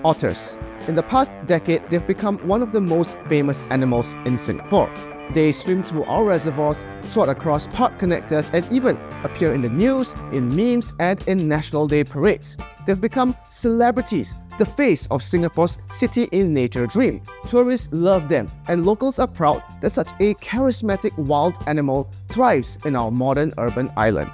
Otters. In the past decade, they've become one of the most famous animals in Singapore. They swim through our reservoirs, trot across park connectors, and even appear in the news, in memes, and in National Day parades. They've become celebrities, the face of Singapore's city in nature dream. Tourists love them, and locals are proud that such a charismatic wild animal thrives in our modern urban island.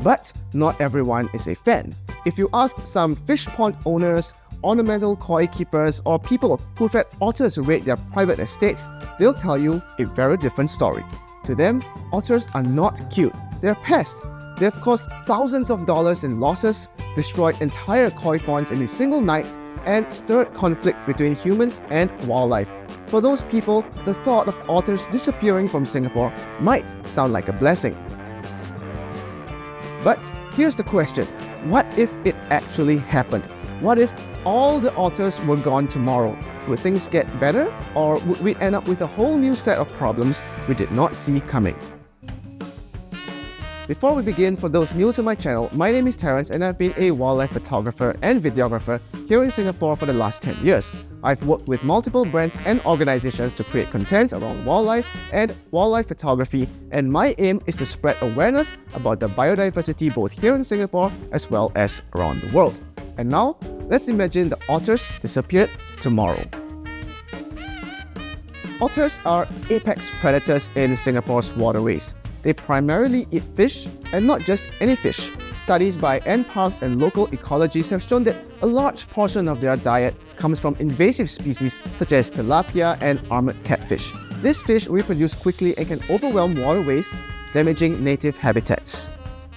But not everyone is a fan. If you ask some fish pond owners, ornamental koi keepers, or people who've had otters raid their private estates, they'll tell you a very different story. To them, otters are not cute. They're pests. They've caused thousands of dollars in losses, destroyed entire koi ponds in a single night, and stirred conflict between humans and wildlife. For those people, the thought of otters disappearing from Singapore might sound like a blessing. But here's the question: what if it actually happened? What if all the otters were gone tomorrow? Would things get better, or would we end up with a whole new set of problems we did not see coming? Before we begin, for those new to my channel, my name is Terrence and I've been a wildlife photographer and videographer here in Singapore for the last 10 years. I've worked with multiple brands and organizations to create content around wildlife and wildlife photography, and my aim is to spread awareness about the biodiversity both here in Singapore as well as around the world. And now, let's imagine the otters disappeared tomorrow. Otters are apex predators in Singapore's waterways. They primarily eat fish, and not just any fish. Studies by NParks and local ecologists have shown that a large portion of their diet comes from invasive species such as tilapia and armored catfish. These fish reproduce quickly and can overwhelm waterways, damaging native habitats.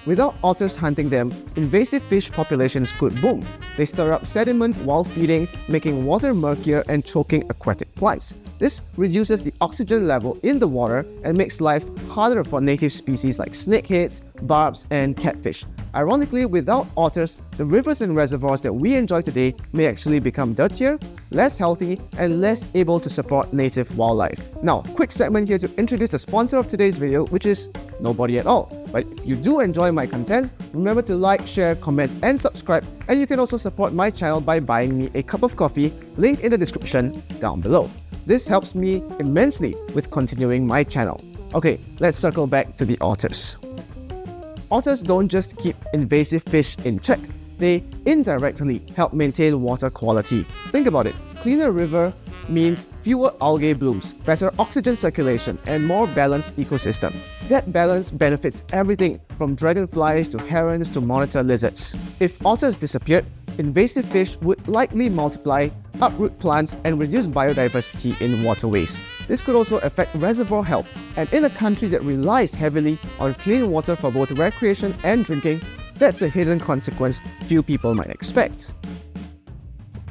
Without otters hunting them, invasive fish populations could boom. They stir up sediment while feeding, making water murkier and choking aquatic plants. This reduces the oxygen level in the water and makes life harder for native species like snakeheads, barbs, and catfish. Ironically, without otters, the rivers and reservoirs that we enjoy today may actually become dirtier, less healthy, and less able to support native wildlife. Now, quick segment here to introduce the sponsor of today's video, which is nobody at all. But if you do enjoy my content, remember to like, share, comment, and subscribe. And you can also support my channel by buying me a cup of coffee, link in the description down below. This helps me immensely with continuing my channel. Okay, let's circle back to the otters. Otters don't just keep invasive fish in check, they indirectly help maintain water quality. Think about it. Cleaner river means fewer algae blooms, better oxygen circulation, and more balanced ecosystem. That balance benefits everything from dragonflies to herons to monitor lizards. If otters disappeared, invasive fish would likely multiply, uproot plants, and reduce biodiversity in waterways. This could also affect reservoir health, and in a country that relies heavily on clean water for both recreation and drinking, that's a hidden consequence few people might expect.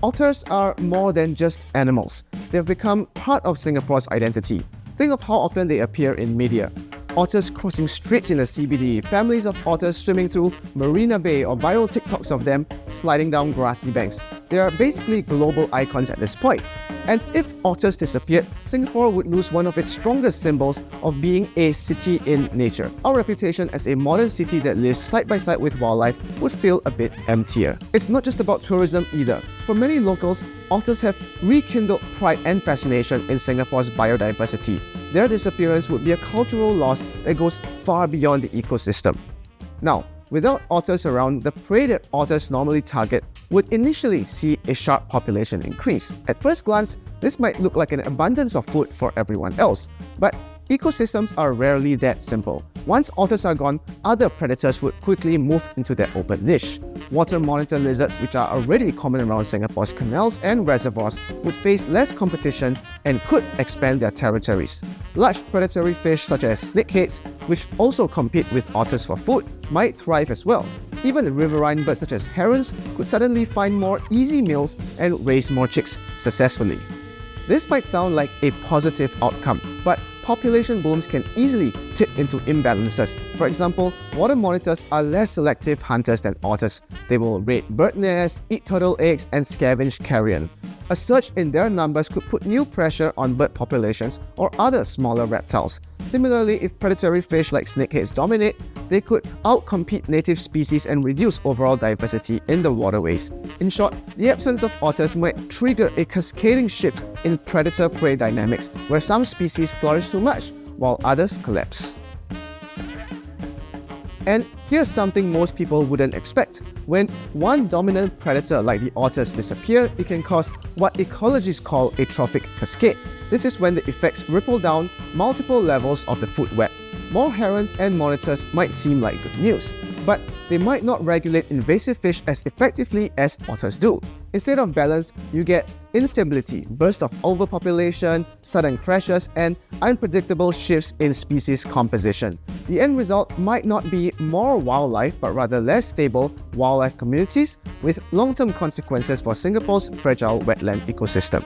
Otters are more than just animals. They've become part of Singapore's identity. Think of how often they appear in media. Otters crossing streets in the CBD, families of otters swimming through Marina Bay, or viral TikToks of them sliding down grassy banks. They are basically global icons at this point. And if otters disappeared, Singapore would lose one of its strongest symbols of being a city in nature. Our reputation as a modern city that lives side by side with wildlife would feel a bit emptier. It's not just about tourism either. For many locals, otters have rekindled pride and fascination in Singapore's biodiversity. Their disappearance would be a cultural loss that goes far beyond the ecosystem. Now, without otters around, the prey that otters normally target would initially see a sharp population increase. At first glance, this might look like an abundance of food for everyone else, but ecosystems are rarely that simple. Once otters are gone, other predators would quickly move into their open niche. Water monitor lizards, which are already common around Singapore's canals and reservoirs, would face less competition and could expand their territories. Large predatory fish such as snakeheads, which also compete with otters for food, might thrive as well. Even riverine birds such as herons could suddenly find more easy meals and raise more chicks successfully. This might sound like a positive outcome, but population booms can easily tip into imbalances. For example, water monitors are less selective hunters than otters. They will raid bird nests, eat turtle eggs, and scavenge carrion. A surge in their numbers could put new pressure on bird populations or other smaller reptiles. Similarly, if predatory fish like snakeheads dominate, they could outcompete native species and reduce overall diversity in the waterways. In short, the absence of otters might trigger a cascading shift in predator-prey dynamics, where some species flourish too much, while others collapse. And here's something most people wouldn't expect. When one dominant predator like the otters disappear, it can cause what ecologists call a trophic cascade. This is when the effects ripple down multiple levels of the food web. More herons and monitors might seem like good news, but they might not regulate invasive fish as effectively as otters do. Instead of balance, you get instability, bursts of overpopulation, sudden crashes, and unpredictable shifts in species composition. The end result might not be more wildlife, but rather less stable wildlife communities, with long-term consequences for Singapore's fragile wetland ecosystem.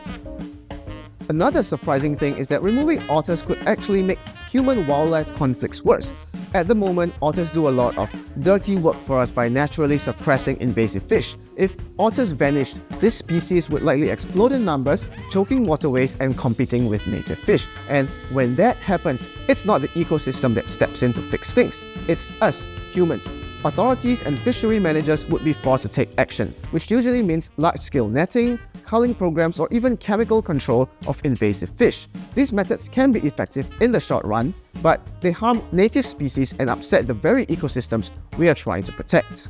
Another surprising thing is that removing otters could actually make human-wildlife conflicts worse. At the moment, otters do a lot of dirty work for us by naturally suppressing invasive fish. If otters vanished, this species would likely explode in numbers, choking waterways and competing with native fish. And when that happens, it's not the ecosystem that steps in to fix things. It's us, humans. Authorities and fishery managers would be forced to take action, which usually means large-scale netting, culling programs, or even chemical control of invasive fish. These methods can be effective in the short run, but they harm native species and upset the very ecosystems we are trying to protect.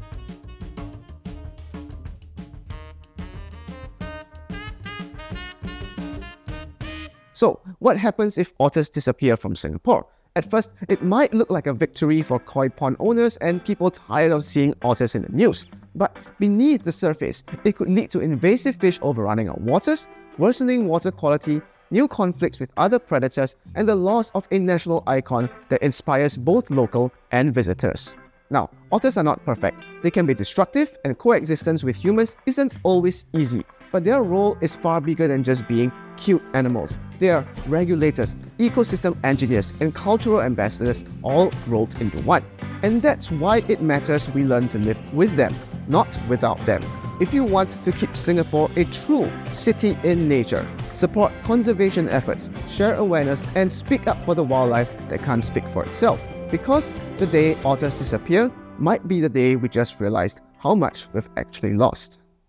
So, what happens if otters disappear from Singapore? At first, it might look like a victory for koi pond owners and people tired of seeing otters in the news. But beneath the surface, it could lead to invasive fish overrunning our waters, worsening water quality, new conflicts with other predators, and the loss of a national icon that inspires both local and visitors. Now, otters are not perfect. They can be destructive, and coexistence with humans isn't always easy. But their role is far bigger than just being cute animals. They are regulators, ecosystem engineers, and cultural ambassadors all rolled into one. And that's why it matters we learn to live with them, not without them. If you want to keep Singapore a true city in nature, support conservation efforts, share awareness, and speak up for the wildlife that can't speak for itself. Because the day otters disappear might be the day we just realized how much we've actually lost.